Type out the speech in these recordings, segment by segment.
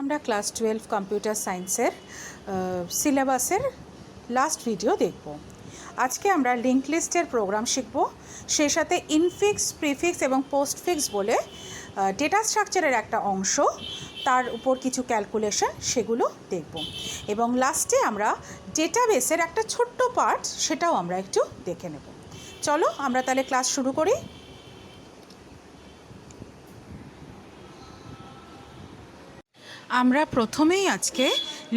আমরা class 12 computer সায়েন্সের সিলেবাসের লাস্ট ভিডিও দেখব। আজকে আমরা লিঙ্ক লিস্টের প্রোগ্রাম শিখব, সেই সাথে ইনফিক্স, প্রিফিক্স এবং পোস্টফিক্স বলে ডেটা স্ট্রাকচারের একটা অংশ, তার উপর কিছু ক্যালকুলেশন, সেগুলো দেখব। এবং লাস্টে আমরা ডেটাবেসের একটা ছোট্ট পার্ট, সেটাও আমরা একটু দেখে নেব। চলো আমরা তাহলে ক্লাস শুরু করি। আমরা প্রথমেই আজকে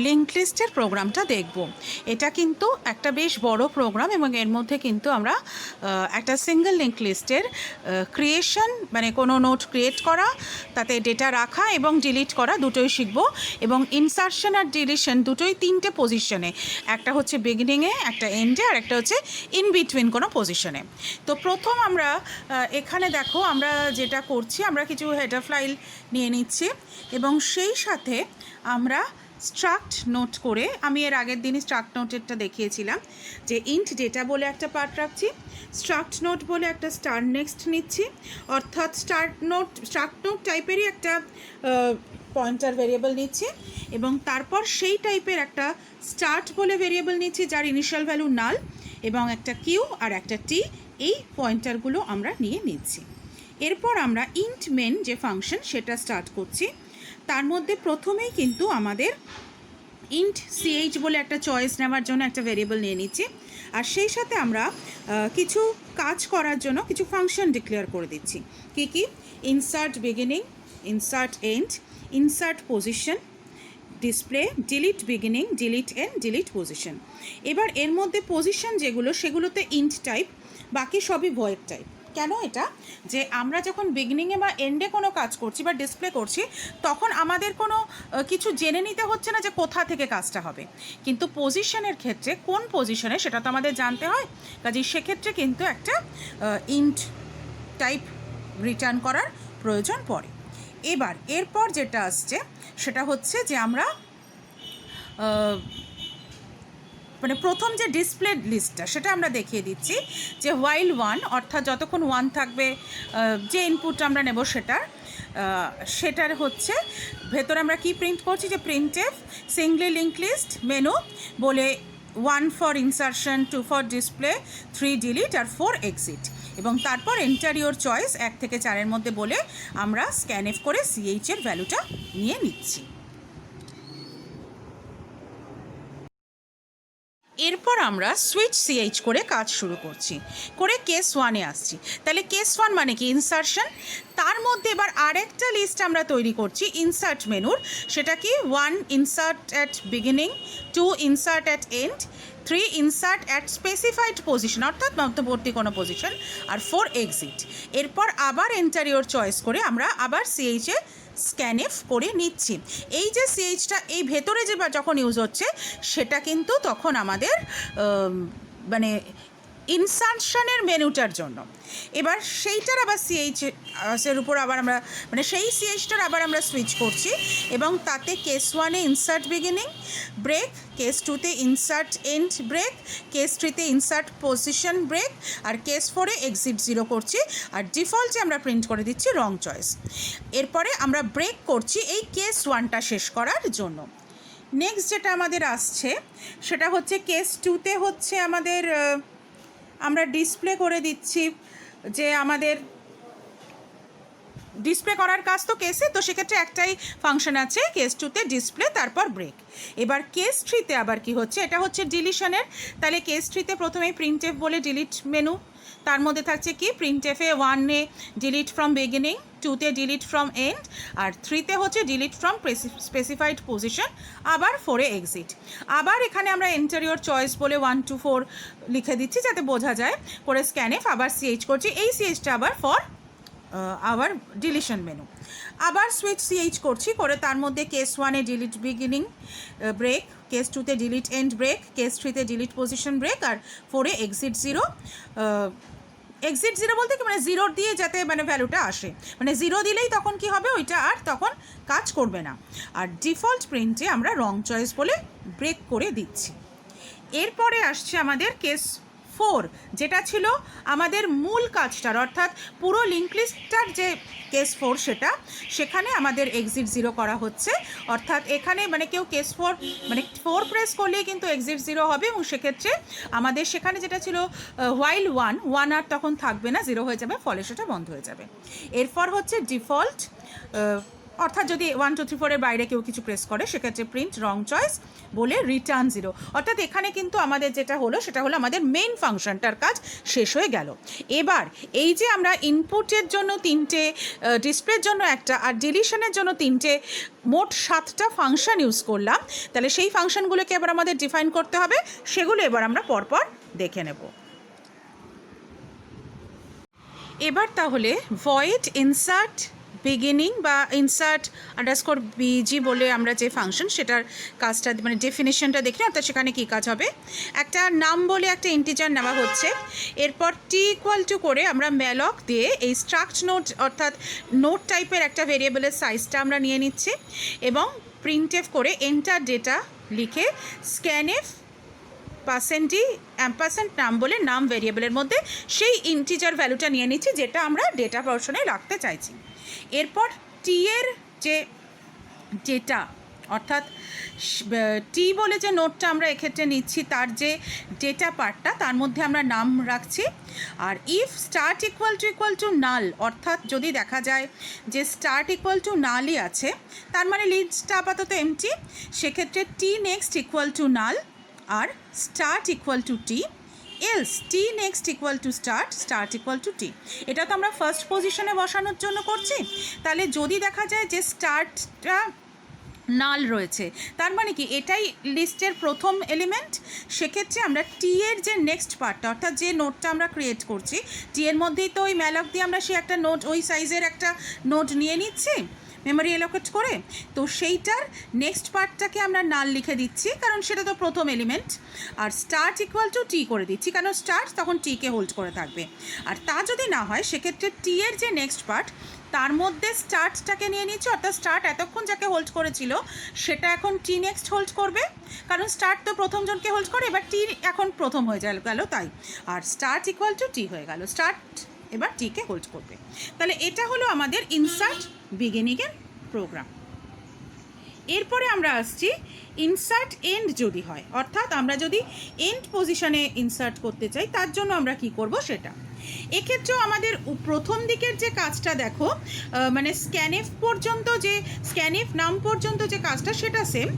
লিঙ্ক লিস্টের প্রোগ্রামটা দেখব। এটা কিন্তু একটা বেশ বড় প্রোগ্রাম এবং এর মধ্যে কিন্তু আমরা একটা সিঙ্গেল লিঙ্ক লিস্টের ক্রিয়েশন, মানে কোনো নোট ক্রিয়েট করা, তাতে ডেটা রাখা এবং ডিলিট করা দুটোই শিখব। এবং ইনসারশন আর ডিলিশন দুটোই তিনটে পজিশনে, একটা হচ্ছে বিগিনিংয়ে, একটা এন্ডে, আর একটা হচ্ছে ইন বিটুইন কোনো পজিশনে। তো প্রথম আমরা এখানে দেখো আমরা যেটা করছি, আমরা কিছু হেডার ফাইল নিয়ে নিচ্ছি এবং সেই সাথে আমরা স্ট্রাক্ট নোট করে, আমি এর আগের দিনই স্ট্রাক্ট নোটেরটা দেখিয়েছিলাম যে ইন্ট ডেটা বলে একটা পার্ট রাখছি, স্ট্রাক্ট নোট বলে একটা স্টার নেক্সট নিচ্ছি, অর্থাৎ স্ট্রাক্ট নোট টাইপেরই একটা পয়েন্টার ভেরিয়েবল নিচ্ছি এবং তারপর সেই টাইপের একটা স্টার্ট বলে ভেরিয়েবল নিচ্ছি যার ইনিশিয়াল ভ্যালু নাল, এবং একটা কিউ আর একটা টি, এই পয়েন্টারগুলো আমরা নিয়ে নিচ্ছি। এরপর আমরা ইন্ট মেন যে ফাংশন সেটা স্টার্ট করছি। তার মধ্যে প্রথমেই কিন্তু আমাদের ইন্ট সিএইচ বলে একটা চয়েস নেওয়ার জন্য একটা ভেরিয়েবল নিয়ে নিচ্ছি, আর সেই সাথে আমরা কিছু কাজ করার জন্য কিছু ফাংশন ডিক্লেয়ার করে দিচ্ছি। কি কি? Insert beginning, insert end, insert position, display, delete beginning, delete end, delete position. এবার এর মধ্যে পজিশন যেগুলো, সেগুলোতে ইন্ট টাইপ, বাকি সবই ভয়েড টাইপ। কেন এটা? যে আমরা যখন বিগিনিংয়ে বা এন্ডে কোনো কাজ করছি বা ডিসপ্লে করছি, তখন আমাদের কোনো কিছু জেনে নিতে হচ্ছে না যে কোথা থেকে কাজটা হবে, কিন্তু পজিশনের ক্ষেত্রে কোন পজিশনে সেটা তো আমাদের জানতে হয়। কাজেই সেক্ষেত্রে কিন্তু একটা ইন্ট টাইপ রিটার্ন করার প্রয়োজন পড়ে। এবার এরপর যেটা আসছে সেটা হচ্ছে যে আমরা মানে প্রথম যে ডিসপ্লে লিস্টটা সেটা আমরা দেখিয়ে দিচ্ছি যে হোয়াইল ওয়ান, অর্থাৎ যতক্ষণ ওয়ান থাকবে যে ইনপুটটা আমরা নেব সেটার হচ্ছে ভেতরে আমরা কি প্রিন্ট করছি, যে printf singly linked list menu বলে 1 for insertion, 2 for display, 3 delete আর 4 এক্সিট, এবং তারপর এন্টার ইওর চয়েস 1 থেকে 4-এর মধ্যে বলে আমরা স্ক্যানএফ করে সিএইচের ভ্যালুটা নিয়ে নিচ্ছি। এরপর আমরা সুইচ সিএইচ করে কাজ শুরু করছি, করে কেস ওয়ানে আসছি। তাহলে কেস ওয়ান মানে কি? ইনসারশন। তার মধ্যে এবার আরেকটা লিস্ট আমরা তৈরি করছি ইনসার্ট মেনুর, সেটা কি? 1 insert at beginning, 2 insert at and, 3 insert at specified position অর্থাৎ মধ্যবর্তী কোনো পজিশন, আর 4 এক্সিট। এরপর আবার এন্টার ইওর চয়েস করে আমরা আবার সিএইচে স্ক্যানএফ করে নিচ্ছি। এই যে সিএইচটা এই ভেতরে যে যখন ইউজ হচ্ছে, সেটা কিন্তু তখন আমাদের মানে ইনসারশনের মেনুটার জন্য। এবার সেইটার আবার সিএইচের উপর আবার আমরা মানে সেই সিএইচটার আবার আমরা সুইচ করছি, এবং তাতে কেস ওয়ানে ইনসার্ট বিগিনিং ব্রেক, কেস টুতে ইনসার্ট এন্ড ব্রেক, কেস থ্রিতে ইনসার্ট পজিশন ব্রেক, আর কেস ফোরে এক্সিট 0 করছি, আর ডিফল্টে আমরা প্রিন্ট করে দিচ্ছি রং চয়েস। এরপরে আমরা ব্রেক করছি এই কেস ওয়ানটা শেষ করার জন্য। নেক্সট যেটা আমাদের আসছে সেটা হচ্ছে কেস টুতে হচ্ছে আমাদের আমরা ডিসপ্লে করে দিচ্ছি, যে আমাদের ডিসপ্লে করার কাজ তো কেসে, তো সেক্ষেত্রে একটাই ফাংশন আছে কেস টুতে, ডিসপ্লে তারপর ব্রেক। এবার কেস থ্রিতে আবার কি হচ্ছে, এটা হচ্ছে ডিলিশনের। তাহলে কেস থ্রিতে প্রথমেই প্রিন্টএফ বলে ডিলিট মেনু, তার মধ্যে থাকছে কি? প্রিন্টএফে 1-এ ডিলিট ফ্রম বিগিনিং, 2-তে ডিলিট ফ্রম এন্ড, আর 3-তে হচ্ছে ডিলিট ফ্রম স্পেসিফাইড পজিশন, আবার 4-এ এক্সিট। আবার এখানে আমরা এন্টার ইওর চয়েস বলে 1 to 4 লিখে দিচ্ছি যাতে বোঝা যায়, করে স্ক্যানএফ আবার সিএইচ করছি। এই সিএইচটা আবার ফর আবার ডিলিশন মেনু। আবার সুইচ সিএইচ করছি, করে তার মধ্যে কেস ওয়ানে ডিলিট বিগিনিং ব্রেক, কেস টুতে ডিলিট এন্ড ব্রেক, কেস থ্রিতে ডিলিট পজিশন ব্রেক, আর 4-এ এক্সিট 0। এক্সিট 0 বলতে কি, মানে 0 দিয়ে যাতে মানে ভ্যালুটা আসে, মানে 0 দিলেই তখন কি হবে, ওইটা আর তখন কাজ করবে না। আর ডিফল্ট প্রিন্টে আমরা রং চয়েস বলে ব্রেক করে দিচ্ছি। এরপরে আসছে আমাদের কেস 4 যেটা ছিল আমাদের মূল কাজটার, অর্থাৎ পুরো লিঙ্ক লিস্টটার যে কেস 4 সেখানে আমাদের এক্সিট 0 করা হচ্ছে। অর্থাৎ এখানে মানে কেউ কেস 4 মানে 4 প্রেস করলেই কিন্তু এক্সিট 0 হবে, এবং সেক্ষেত্রে আমাদের সেখানে যেটা ছিল হোয়াইল 1 আর তখন থাকবে না, 0 হয়ে যাবে, ফলে সেটা বন্ধ হয়ে যাবে। এরপর হচ্ছে ডিফল্ট, অর্থাৎ যদি 1 2 3 4 এর বাইরে কেউ কিছু প্রেস করে সেক্ষেত্রে প্রিন্ট রং চয়েস বলে রিটার্ন 0। অর্থাৎ এখানে কিন্তু আমাদের যেটা হলো সেটা হলো আমাদের মেইন ফাংশনটার কাজ শেষ হয়ে গেল। এবার এই যে আমরা ইনপুটের জন্য 3টে, ডিসপ্লের জন্য একটা, আর ডিলিশনের জন্য 3টে, মোট 7টা ফাংশন ইউজ করলাম, তাহলে সেই ফাংশনগুলোকে এবার আমাদের ডিফাইন করতে হবে, সেগুলো এবার আমরা পরপর দেখে নেব। এবার তাহলে ভয়েড ইনসার্ট বিগিনিং বা ইনসার্ট আন্ডারস্কোর বিজি বলে আমরা যে ফাংশন সেটার কাজটা মানে ডেফিনেশনটা দেখি, অর্থাৎ সেখানে কী কাজ হবে। একটা নাম বলে একটা ইন্টিজার নেওয়া হচ্ছে, এরপর টি ইকুয়াল টু করে আমরা ম্যালক দিয়ে এই স্ট্রাক্ট নোট অর্থাৎ নোট টাইপের একটা ভেরিয়েবলের সাইজটা আমরা নিয়ে নিচ্ছি, এবং প্রিন্টএফ করে এন্টার ডেটা লিখে স্ক্যানএফ পার্সেন্টি অ্যাম্পারসেন্ট নাম বলে নাম ভেরিয়েবলের মধ্যে সেই ইন্টিজার ভ্যালুটা নিয়ে নিচ্ছি যেটা আমরা ডেটা পোর্শনে রাখতে চাইছি। এরপর টি এর যে ডেটা, অর্থাৎ টি বলে যে নোটটা আমরা এক্ষেত্রে নিচ্ছি তার যে ডেটা পার্টটা তার মধ্যে আমরা নাম রাখছি। আর if start equal to null, অর্থাৎ যদি দেখা যায় যে স্টার্ট ইকুয়াল টু নালই আছে, তার মানে লিস্টটা আপাতত এমটি, সেক্ষেত্রে t next equal to null আর start equal to t, else t next equal to start equal to t. এটা তো আমরা ফার্স্ট পজিশনে বসানোর জন্য করছি, তাহলে যদি দেখা যায় যে স্টার্টটা নাল রয়েছে, তার মানে কি এটাই লিস্টের প্রথম এলিমেন্ট, সেক্ষেত্রে আমরা টি এর যে নেক্সট পার্টটা, অর্থাৎ যে নোটটা আমরা ক্রিয়েট করছি, টি এর মধ্যেই তো ওই ম্যালক দিয়ে আমরা সেই একটা নোট, ওই সাইজের একটা নোট নিয়ে নিচ্ছি মেমোরি এলোকেট করে, তো সেইটার নেক্সট পার্টটাকে আমরা নাল লিখে দিচ্ছি কারণ সেটা তো প্রথম এলিমেন্ট, আর স্টার্ট ইকুয়াল টু টি করে দিচ্ছি কারণ স্টার্ট তখন টিকে হোল্ড করে থাকবে। আর তা যদি না হয় সেক্ষেত্রে টি এর যে নেক্সট পার্ট তার মধ্যে স্টার্টটাকে নিয়ে নিচ্ছি, অর্থাৎ স্টার্ট এতক্ষণ যাকে হোল্ড করেছিল সেটা এখন টি নেক্সট হোল্ড করবে, কারণ স্টার্ট তো প্রথম জনকে হোল্ড করে, এবার টি এখন প্রথম হয়ে গেল তাই, আর স্টার্ট ইকুয়াল টু টি হয়ে গেল, স্টার্ট এবার টিকে হোল্ড করবে। তাহলে এটা হলো আমাদের ইনসার্ট বিগিনিংয়ের প্রোগ্রাম। এরপরে আমরা আসছি ইনসার্ট এন্ড যদি হয়, অর্থাৎ আমরা যদি এন্ড পজিশনে ইনসার্ট করতে চাই তার জন্য আমরা কি করব সেটা। এক্ষেত্রেও আমাদের প্রথম দিকের যে কাজটা দেখো, মানে স্ক্যানএফ পর্যন্ত যে স্ক্যানএফ নাম পর্যন্ত যে কাজটা সেটা সেম,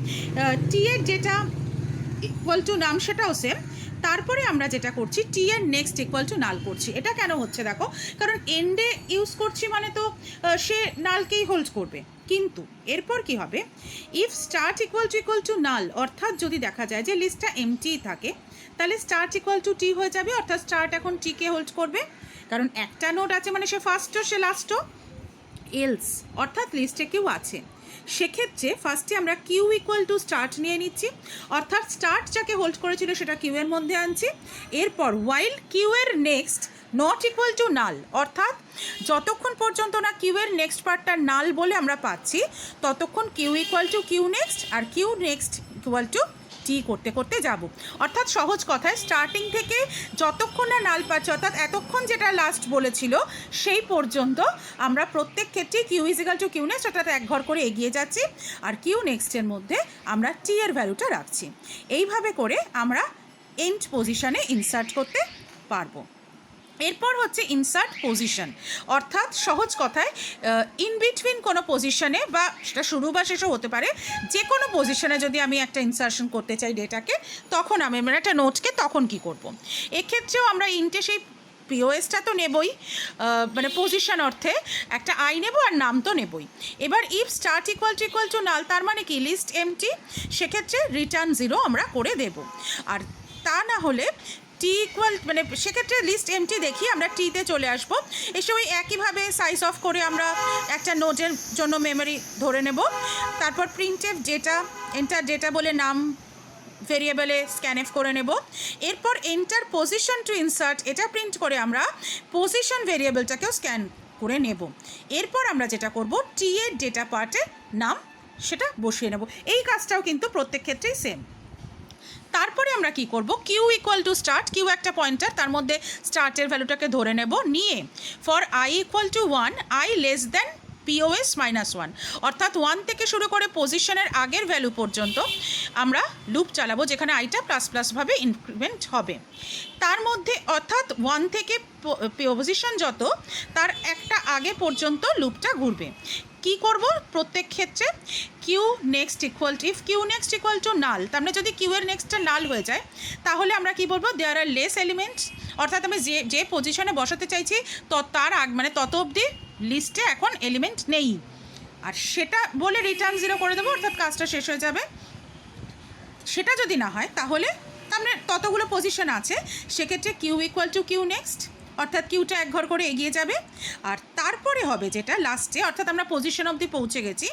টি এর যেটা ইকুয়াল টু নাম সেটাও সেম, তারপরে আমরা যেটা করছি টি এর নেক্সট ইকুয়াল টু নাল করছি। এটা কেন হচ্ছে দেখো, কারণ এন্ডে ইউজ করছি মানে তো সে নালকেই হোল্ড করবে, কিন্তু এরপর কি হবে, if start equal to null, অর্থাৎ যদি দেখা যায় যে লিস্টটা এমটি থাকে তাহলে স্টার্ট ইকুয়াল টু টি হয়ে যাবে, অর্থাৎ স্টার্ট এখন টিকে হোল্ড করবে কারণ একটা নোট আছে মানে সে ফার্স্টও সে লাস্টও, এলস অর্থাৎ লিস্টে কেউ আছে, সেক্ষেত্রে ফার্স্টে আমরা কিউ ইকুয়াল টু স্টার্ট নিয়ে নিচ্ছি, অর্থাৎ স্টার্ট যাকে হোল্ড করেছিল সেটা কিউ এর মধ্যে আনছি। এরপর ওয়াইল কিউ এর next not equal to null, অর্থাৎ যতক্ষণ পর্যন্ত না কিউ এর নেক্সট পার্টটা নাল বলে আমরা পাচ্ছি ততক্ষণ q equal to Q next আর q next equal to t করতে করতে যাব, অর্থাৎ সহজ কথায় স্টার্টিং থেকে যতক্ষণ না নাল পাচ্ছি, অর্থাৎ এতক্ষণ যেটা লাস্ট বলেছিল সেই পর্যন্ত আমরা প্রত্যেক ক্ষেত্রে Q equal to Q next অর্থাৎ এক ঘর করে এগিয়ে যাচ্ছি, আর কিউ নেক্সটের মধ্যে আমরা টি এর ভ্যালুটা রাখছি। এইভাবে করে আমরা এন্ড পজিশনে ইনসার্ট করতে পারবো। এরপর হচ্ছে ইনসার্ট পজিশন, অর্থাৎ সহজ কথায় ইন বিটুইন কোনো পজিশনে বা সেটা শুরু বা শেষও হতে পারে, যে কোনো পজিশনে যদি আমি একটা ইনসার্শন করতে চাই ডেটাকে, তখন আমি মানে একটা নোটকে তখন কি করব। এক্ষেত্রেও আমরা ইন্টে সেই পিওএসটা তো নেবই, মানে পজিশন অর্থে একটা আই নেব আর নাম তো নেবই। এবার if start equal to null, তার মানে কি লিস্ট এমটি, সেক্ষেত্রে রিটার্ন 0 আমরা করে দেব। আর তা না হলে টি ইকুয়াল মানে সেক্ষেত্রে লিস্ট এমটি দেখি আমরা টিতে চলে আসবো, এসে ওই একইভাবে সাইজ অফ করে আমরা একটা নোটের জন্য মেমোরি ধরে নেব। তারপর প্রিন্টএফ ডেটা এন্টার ডেটা বলে নাম ভেরিয়েবলে স্ক্যানএফ করে নেব। এরপর এন্টার পজিশন টু ইনসার্ট, এটা প্রিন্ট করে আমরা পজিশন ভেরিয়েবলটাকেও স্ক্যান করে নেব। এরপর আমরা যেটা করব টি এর ডেটা পার্টের নাম সেটা বসিয়ে নেব। এই কাজটাও কিন্তু প্রত্যেক ক্ষেত্রেই সেম। তারপরে আমরা কি করব, Q equal to start, Q একটা পয়েন্টার, তার মধ্যে স্টার্টের ভ্যালুটাকে ধরে নেব, নিয়ে for I equal to 1 I less than POS -1, অর্থাৎ 1 থেকে শুরু করে পজিশনের আগের ভ্যালু পর্যন্ত আমরা লুপ চালাবো, যেখানে আইটা প্লাস প্লাসভাবে ইনক্রিমেন্ট হবে। তার মধ্যে অর্থাৎ 1 থেকে পজিশন যত, তার একটা আগে পর্যন্ত লুপটা ঘুরবে। কি করব প্রত্যেক ক্ষেত্রে, Q next equal to, if Q next equal to null, তার মানে যদি কিউ এর নেক্সটটা নাল হয়ে যায়, তাহলে আমরা কি বলবো, দেয়ার আর লেস এলিমেন্টস, অর্থাৎ আমি যে পজিশনে বসাতে চাইছি তার মানে তত অবধি লিস্টে এখন এলিমেন্ট নেই, আর সেটা বলে রিটার্ন 0 করে দেবো, অর্থাৎ কাজটা শেষ হয়ে যাবে। সেটা যদি না হয়, তাহলে আমরা ততগুলো পজিশন আছে, সেক্ষেত্রে Q equal to Q next, অর্থাৎ কিউটা এক ঘর করে এগিয়ে যাবে। আর তারপরে হবে যেটা লাস্টে, অর্থাৎ আমরা পজিশন অবধি পৌঁছে গেছি,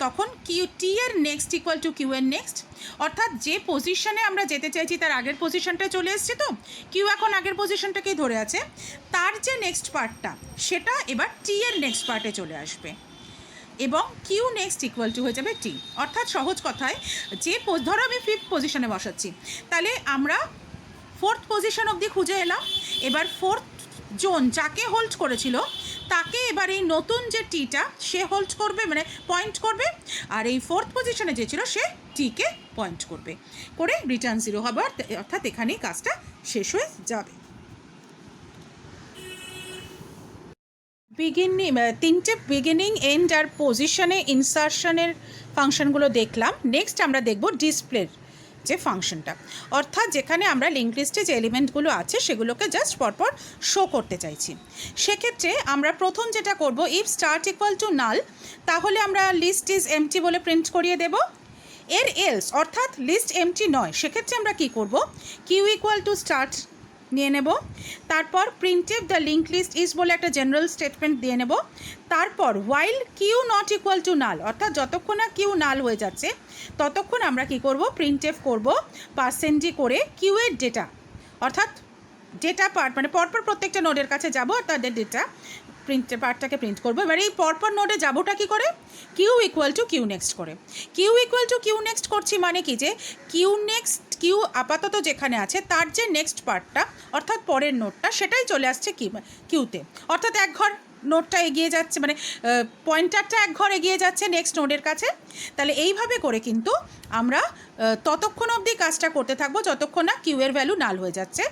তখন কিউ টি এর নেক্সট ইকুয়াল টু কিউ এর নেক্সট, অর্থাৎ যে পজিশনে আমরা যেতে চাইছি তার আগের পজিশনটা চলে এসছে, তো কিউ এখন আগের পজিশনটাকেই ধরে আছে, তার যে নেক্সট পার্টটা সেটা এবার টি এর নেক্সট পার্টে চলে আসবে, এবং কিউ নেক্সট ইকুয়াল টু হয়ে যাবে টি। অর্থাৎ সহজ কথায়, যে ধরো আমি 5th পজিশনে বসাচ্ছি, তাহলে আমরা 4th পজিশন অবধি খুঁজে এলাম, এবার 4th জোন যাকে হোল্ড করেছিল তাকে এবার এই নতুন যে টিটা সে হোল্ড করবে, মানে পয়েন্ট করবে, আর এই 4th পজিশনে যে ছিল সে টিকে পয়েন্ট করবে, করে রিটার্ন 0 হবে, অর্থাৎ এখানেই কাজটা শেষ হয়ে যাবে। তিনটে বিগিনিং, এন্ড আর পজিশনে ইনসারশনের ফাংশনগুলো দেখলাম। নেক্সট আমরা দেখব ডিসপ্লের যে ফাংশনটা, অর্থাৎ যেখানে আমরা লিঙ্ক লিস্টে যে এলিমেন্টগুলো আছে সেগুলোকে জাস্ট পরপর শো করতে চাইছি। সেক্ষেত্রে আমরা প্রথম যেটা করব, if start equal to null, তাহলে আমরা লিস্ট ইজ এমটি বলে প্রিন্ট করিয়ে দেব। এর এলস, অর্থাৎ লিস্ট এমটি নয়, সেক্ষেত্রে আমরা কি করব, কিউ ইকুয়াল টু স্টার্ট নিয়ে নেব, তারপর printf the linked list is বলে একটা জেনারেল স্টেটমেন্ট দিয়ে নেব, তারপর while Q not equal to null, অর্থাৎ যতক্ষণ না কিউ নাল হয়ে যাচ্ছে ততক্ষণ আমরা কি করব, প্রিন্টএফ করব %d করে কিউ এর ডেটা, অর্থাৎ ডেটা পার্ট, মানে পরপর প্রত্যেকটা নোডের কাছে যাব আর তাদের ডেটা পার্টটাকে প্রিন্ট করবো। এবার এই পরপর নোডে যাবোটা কি করে, q equal to Q next করে। Q equal to Q next করছি মানে কি, যে কিউ আপাতত যেখানে আছে তার যে নেক্সট পার্টটা, অর্থাৎ পরের নোডটা, সেটাই চলে আসছে কিউতে, অর্থাৎ এক ঘর নোডটা এগিয়ে যাচ্ছে, মানে পয়েন্টারটা এক ঘর এগিয়ে যাচ্ছে নেক্সট নোডের কাছে। তাহলে এইভাবে করে কিন্তু আমরা ততক্ষণ অবধি কাজটা করতে থাকবো যতক্ষণ না কিউ এর ভ্যালু নাল হয়ে যাচ্ছে,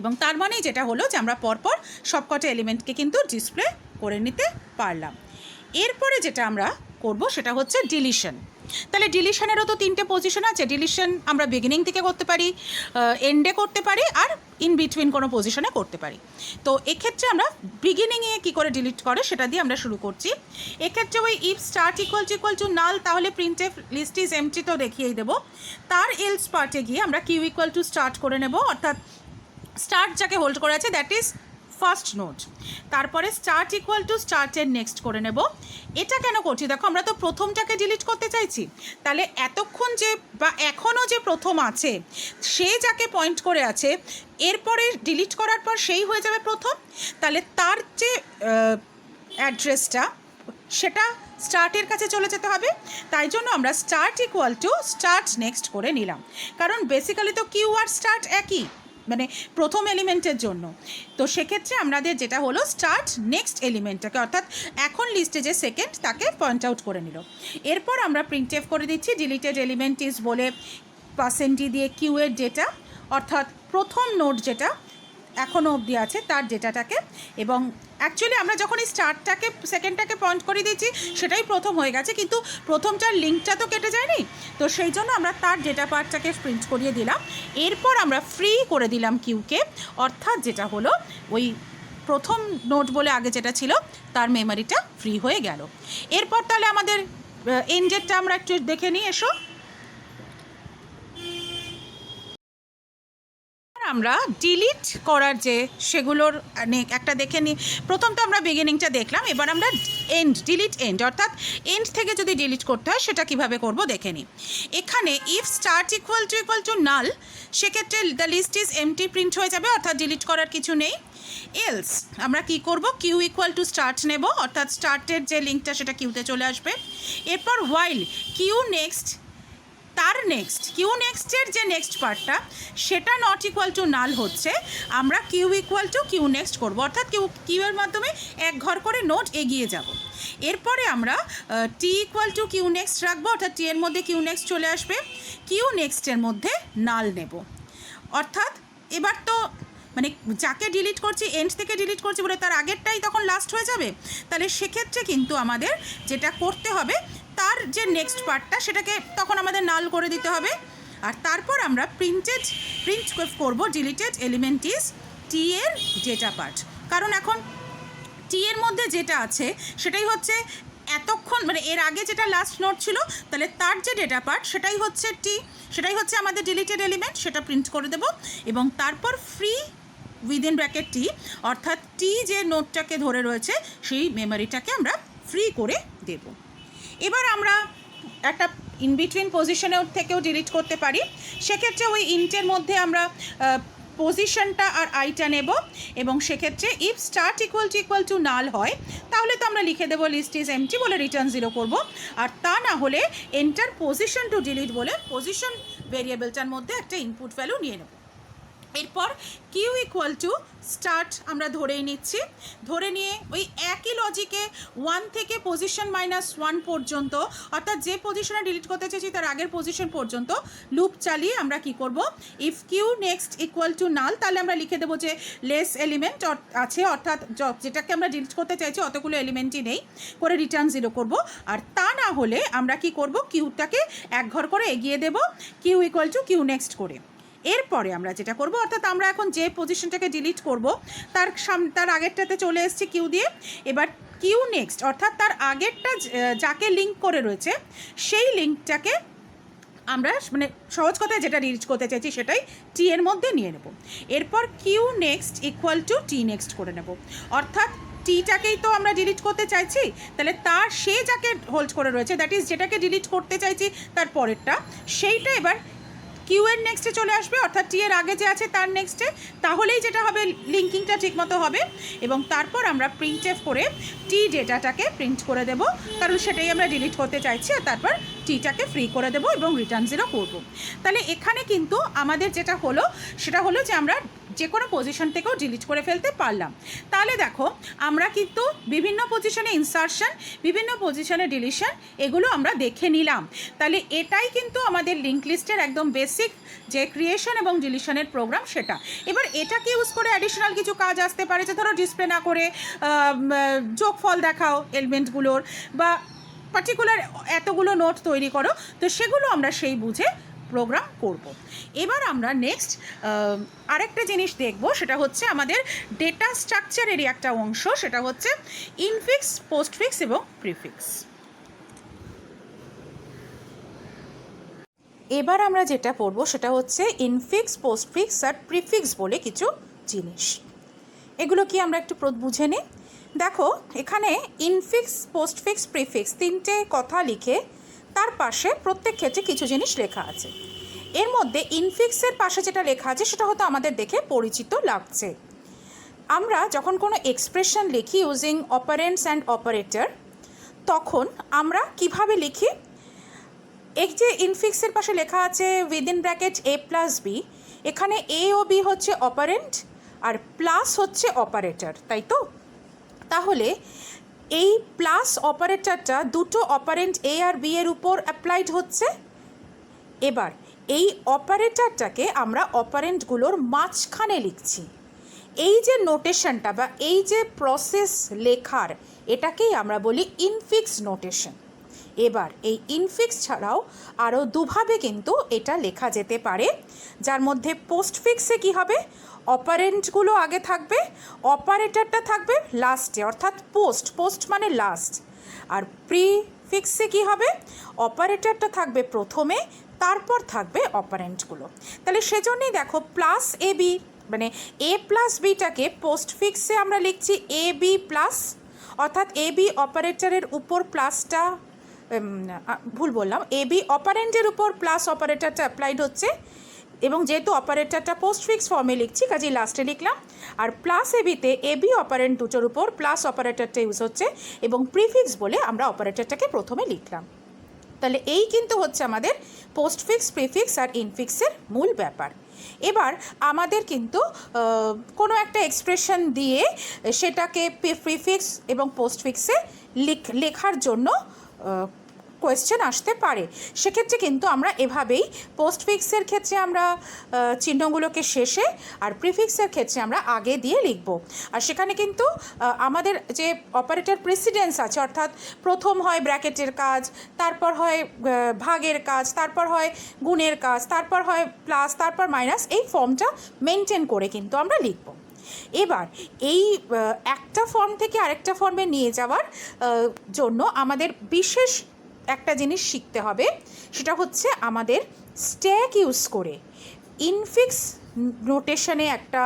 এবং তার মানেই যেটা হলো যে আমরা পরপর সবকটা এলিমেন্টকে কিন্তু ডিসপ্লে করে নিতে পারলাম। এরপরে যেটা আমরা করব সেটা হচ্ছে ডিলিশন। তাহলে ডিলিশনেরও তো 3টে পজিশন আছে, ডিলিশন আমরা বিগিনিং থেকে করতে পারি, এন্ডে করতে পারি, আর ইন বিটুইন কোনো পজিশনে করতে পারি। তো এক্ষেত্রে আমরা বিগিনিংয়ে কী করে ডিলিট করে সেটা দিয়ে আমরা শুরু করছি। এক্ষেত্রে ওই if start equal to null, তাহলে প্রিন্টএফ লিস্ট ইজ এমটি তো দেখিয়েই দেবো। তার এলস পার্টে গিয়ে আমরা কিউ ইকুয়াল টু স্টার্ট করে নেব, অর্থাৎ স্টার্ট যাকে হোল্ড করে আছে দ্যাট ইজ ফার্স্ট নোড, তারপরে স্টার্ট ইকুয়াল টু স্টার্টের নেক্সট করে নেব। এটা কেন করছি, দেখো আমরা তো প্রথমটাকে ডিলিট করতে চাইছি, তাহলে এতক্ষণ যে বা এখনও যে প্রথম আছে সে যাকে পয়েন্ট করে আছে, এরপরে ডিলিট করার পর সেই হয়ে যাবে প্রথম, তাহলে তার যে অ্যাড্রেসটা সেটা স্টার্টের কাছে চলে যেতে হবে। তাই জন্য আমরা start equal to start next করে নিলাম, কারণ বেসিক্যালি তো কিউ আর স্টার্ট একই, মানে প্রথম এলিমেন্টের জন্য। তো সেক্ষেত্রে আমাদের যেটা হলো স্টার্ট নেক্সট এলিমেন্টটাকে, অর্থাৎ এখন লিস্টে যে সেকেন্ড তাকে পয়েন্ট আউট করে নিল। এরপর আমরা প্রিন্টএফ করে দিচ্ছি ডিলিটেড এলিমেন্ট ইজ বলে %d দিয়ে কিউ এর ডেটা, অর্থাৎ প্রথম নোড যেটা এখনও অবধি আছে তার ডেটাটাকে, এবং অ্যাকচুয়ালি আমরা যখন এই স্টার্টটাকে সেকেন্ডটাকে পয়েন্ট করে দিয়েছি সেটাই প্রথম হয়ে গেছে, কিন্তু প্রথমটার লিঙ্কটা তো কেটে যায়নি, তো সেই জন্য আমরা তার ডেটা পার্টটাকে প্রিন্ট করিয়ে দিলাম। এরপর আমরা ফ্রি করে দিলাম কিউকে, অর্থাৎ যেটা হলো ওই প্রথম নোট বলে আগে যেটা ছিল তার মেমোরিটা ফ্রি হয়ে গেল। এরপর তাহলে আমাদের এন্ডেডটা আমরা একটু দেখে নিই, এসো। আমরা ডিলিট করার যে সেগুলোর একটা দেখে নিই। প্রথম তো আমরা বিগিনিংটা দেখলাম, এবার আমরা ডিলিট এন্ড, অর্থাৎ এন্ড থেকে যদি ডিলিট করতে হয় সেটা কিভাবে করব দেখে নিই। এখানে if start equal to null, সেক্ষেত্রে the list is empty print হয়ে যাবে, অর্থাৎ ডিলিট করার কিছু নেই। এলস আমরা কি করব, কিউ ইকুয়াল টু স্টার্ট নেব, অর্থাৎ স্টার্টের যে লিঙ্কটা সেটা কিউতে চলে আসবে। এরপর হোয়াইল কিউ নেক্সট, তার নেক্সট কিউ নেক্সটের যে নেক্সট পার্টটা সেটা নট ইকুয়াল টু নাল হচ্ছে আমরা Q equal to Q next করবো, অর্থাৎ কিউ এর মাধ্যমে এক ঘর করে নোট এগিয়ে যাব। এরপরে আমরা T equal to Q next রাখবো, অর্থাৎ টি এর মধ্যে কিউ নেক্সট চলে আসবে, কিউ নেক্সটের মধ্যে নাল নেব। অর্থাৎ এবার তো মানে যাকে ডিলিট করছি এন্ড থেকে ডিলিট করছি বলে তার আগেরটাই তখন লাস্ট হয়ে যাবে, তাহলে সেক্ষেত্রে কিন্তু আমাদের যেটা করতে হবে তার যে নেক্সট পার্টটা সেটাকে তখন আমাদের নাল করে দিতে হবে। আর তারপর আমরা প্রিন্ট করব ডিলিটেড এলিমেন্ট ইজ টি এর ডেটা পার্ট, কারণ এখন টি এর মধ্যে যেটা আছে সেটাই হচ্ছে এতক্ষণ মানে এর আগে যেটা লাস্ট নোট ছিল, তাহলে তার যে ডেটা পার্ট সেটাই হচ্ছে টি, সেটাই হচ্ছে আমাদের ডিলিটেড এলিমেন্ট, সেটা প্রিন্ট করে দেব। এবং তারপর ফ্রি উইদিন ব্র্যাকেট টি, অর্থাৎ টি যে নোটটাকে ধরে রয়েছে সেই মেমোরিটাকে আমরা ফ্রি করে দেব। এবার আমরা একটা ইন বিটুইন পজিশনের থেকেও ডিলিট করতে পারি, সেক্ষেত্রে ওই ইন্টের মধ্যে আমরা পজিশনটা আর আইটা নেব এবং সেক্ষেত্রে ইফ স্টার্ট ইকুয়াল টু নাল হয় তাহলে তো আমরা লিখে দেবো লিস্ট ইজ এমটি বলে রিটার্ন 0 করব, আর তা না হলে এন্টার পজিশন টু ডিলিট বলে পজিশন ভেরিয়েবলটার মধ্যে একটা ইনপুট ভ্যালু নিয়ে নেব। এরপর কিউ ইকুয়াল টু স্টার্ট আমরা ধরেই নিচ্ছি, ধরে নিয়ে ওই একই লজিকে 1 থেকে পজিশন -1 পর্যন্ত, অর্থাৎ যে পজিশনে ডিলিট করতে চাইছি তার আগের পজিশন পর্যন্ত লুপ চালিয়ে আমরা কি করব, if Q next equal to null তাহলে আমরা লিখে দেবো যে লেস এলিমেন্ট আছে, অর্থাৎ যেটাকে আমরা ডিলিট করতে চাইছি অতগুলো এলিমেন্টই নেই করে রিটার্ন 0 করব। আর তা না হলে আমরা কি করব, কিউটাকে এক ঘর করে এগিয়ে দেব q equal to Q next করে। এরপরে আমরা যেটা করব, অর্থাৎ আমরা এখন যে পজিশনটাকে ডিলিট করব তার আগেরটাতে চলে এসেছি কিউ দিয়ে, এবার কিউ নেক্সট অর্থাৎ তার আগেরটা যাকে লিঙ্ক করে রয়েছে সেই লিঙ্কটাকে আমরা মানে সহজ কথায় যেটা ডিলিট করতে চাইছি সেটাই টি এর মধ্যে নিয়ে নেব। এরপর Q next equal to T next করে নেব, অর্থাৎ টিটাকেই তো আমরা ডিলিট করতে চাইছি, তাহলে তার সে যাকে হোল্ড করে রয়েছে দ্যাট ইজ যেটাকে ডিলিট করতে চাইছি তার পরেরটা সেইটা এবার কিউ এর নেক্সটে চলে আসবে, অর্থাৎ টি এর আগে যে আছে তার নেক্সটে, তাহলেই যেটা হবে লিঙ্কিংটা ঠিকমতো হবে। এবং তারপর আমরা প্রিন্ট এফ করে টি ডেটাটাকে প্রিন্ট করে দেব, কারণ সেটাই আমরা ডিলিট করতে চাইছি, আর তারপর টিটাকে ফ্রি করে দেব এবং রিটার্ন 0 করব। তাহলে এখানে কিন্তু আমাদের যেটা হলো সেটা হলো যে আমরা যে কোনো পজিশন থেকেও ডিলিট করে ফেলতে পারলাম। তাহলে দেখো আমরা কিন্তু বিভিন্ন পজিশনে ইনসারশন, বিভিন্ন পজিশনে ডিলিশন এগুলো আমরা দেখে নিলাম। তাহলে এটাই কিন্তু আমাদের লিঙ্ক লিস্টের একদম বেসিক যে ক্রিয়েশন এবং ডিলিশনের প্রোগ্রাম সেটা। এবার এটাকে ইউজ করে অ্যাডিশনাল কিছু কাজ আসতে পারে, যে ধরো ডিসপ্লে না করে যোগফল দেখাও এলিমেন্টগুলোর, বা পার্টিকুলার এতগুলো নোট তৈরি করো, তো সেগুলো আমরা সেই বুঝে প্রোগ্রাম করব। এবার আমরা নেক্সট আরেকটা জিনিস দেখব, সেটা হচ্ছে আমাদের ডেটা স্ট্রাকচারেরই একটা অংশ, সেটা হচ্ছে ইনফিক্স, পোস্টফিক্স এবং প্রিফিক্স। এবার আমরা যেটা পড়ব সেটা হচ্ছে ইনফিক্স, পোস্টফিক্স আর প্রিফিক্স বলে কিছু জিনিস। এগুলো কি আমরা একটু বুঝে নিই। দেখো এখানে ইনফিক্স, পোস্টফিক্স, প্রিফিক্স তিনটে কথা লিখে তার পাশে প্রত্যেক ক্ষেত্রে কিছু জিনিস লেখা আছে। এর মধ্যে ইনফিক্সের পাশে যেটা লেখা আছে সেটা হয়তো আমাদের দেখে পরিচিত লাগছে। আমরা যখন কোনো এক্সপ্রেশন লিখি ইউজিং অপারেন্টস অ্যান্ড অপারেটর, তখন আমরা কিভাবে লিখি, এই যে ইনফিক্সের পাশে লেখা আছে উইদিন ব্র্যাকেট এ প্লাস বি, এখানে এ ও বি হচ্ছে অপারেন্ট আর প্লাস হচ্ছে অপারেটর, তাই তো? তাহলে এই প্লাস অপারেটরটা দুটো অপারেন্ট এ আর বি এর উপর অ্যাপ্লাইড হচ্ছে। এবার এই অপারেটরটাকে আমরা অপারেন্টগুলোর মাঝখানে লিখছি। এই যে নোটেশনটা বা এই যে প্রসেস লেখার, এটাকেই আমরা বলি ইনফিক্স নোটেশন। এবার এই ইনফিক্স ছাড়াও আরও দুভাবে কিন্তু এটা লেখা যেতে পারে, যার মধ্যে পোস্টফিক্সে কী হবে, অপারেন্টগুলো আগে থাকবে, অপারেটরটা থাকবে লাস্টে, অর্থাৎ পোস্ট মানে লাস্ট। আর প্রিফিক্সে কী হবে, অপারেটরটা থাকবে প্রথমে, তারপর থাকবে অপারেন্টগুলো। তাহলে সেজন্যই দেখো প্লাস এ বি মানে এ প্লাস বিটাকে পোস্টফিক্সে আমরা লিখছি এ বি প্লাস, অর্থাৎ এ বি অপারেটরের উপর প্লাসটা, ভুল বললাম, এ বি অপারেন্টের উপর প্লাস অপারেটরটা অ্যাপ্লাইড হচ্ছে, এবং যেহেতু অপারেটরটা পোস্টফিক্স ফর্মে লিখছি কাজেই লাস্টে লিখলাম। আর প্লাস এ বিতে এ বি অপারেন্ট দুটোর উপর প্লাস অপারেটরটা ইউজ হচ্ছে, এবং প্রিফিক্স বলে আমরা অপারেটরটাকে প্রথমে লিখলাম। তাহলে এই কিন্তু হচ্ছে আমাদের পোস্টফিক্স, প্রিফিক্স আর ইনফিক্সের মূল ব্যাপার। এবার আমাদের কিন্তু কোনো একটা এক্সপ্রেশন দিয়ে সেটাকে প্রিফিক্স এবং পোস্টফিক্সে লেখার জন্য কোয়েশ্চেন আসতে পারে। সেক্ষেত্রে কিন্তু আমরা এভাবেই পোস্টফিক্সের ক্ষেত্রে আমরা চিহ্নগুলোকে শেষে আর প্রিফিক্সের ক্ষেত্রে আমরা আগে দিয়ে লিখব। আর সেখানে কিন্তু আমাদের যে অপারেটর প্রেসিডেন্স আছে, অর্থাৎ প্রথম হয় ব্র্যাকেটের কাজ, তারপর হয় ভাগের কাজ, তারপর হয় গুণের কাজ, তারপর হয় প্লাস, তারপর মাইনাস, এই ফর্মটা মেনটেন করে কিন্তু আমরা লিখব। এবার এই একটা ফর্ম থেকে আরেকটা ফর্মে নিয়ে যাওয়ার জন্য আমাদের বিশেষ একটা জিনিস শিখতে হবে, সেটা হচ্ছে আমাদের স্ট্যাক ইউজ করে ইনফিক্স নোটেশনে একটা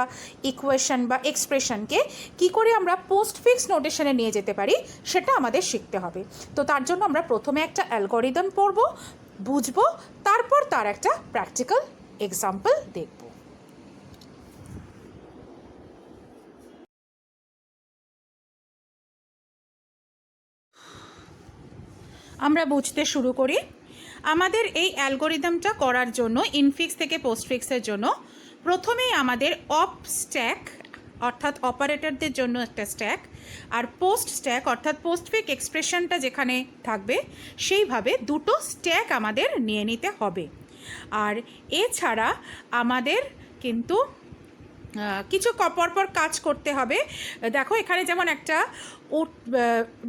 ইকুয়েশন বা এক্সপ্রেশনকে কি করে আমরা পোস্টফিক্স নোটেশনে নিয়ে যেতে পারি সেটা আমাদের শিখতে হবে। তো তার জন্য আমরা প্রথমে একটা অ্যালগরিদম পড়ব, বুঝবো, তারপর তার একটা প্র্যাকটিক্যাল এক্সাম্পল দেখব। আমরা বুঝতে শুরু করি। আমাদের এই অ্যালগরিদমটা করার জন্য ইনফিক্স থেকে পোস্টফিক্সের জন্য প্রথমেই আমাদের অপ স্ট্যাক অর্থাৎ অপারেটরদের জন্য একটা স্ট্যাক আর পোস্ট স্ট্যাক অর্থাৎ পোস্টফিক এক্সপ্রেশনটা যেখানে থাকবে সেইভাবে দুটো স্ট্যাক আমাদের নিয়ে নিতে হবে। আর এছাড়া আমাদের কিন্তু কিছু পরপর কাজ করতে হবে। দেখো এখানে যেমন একটা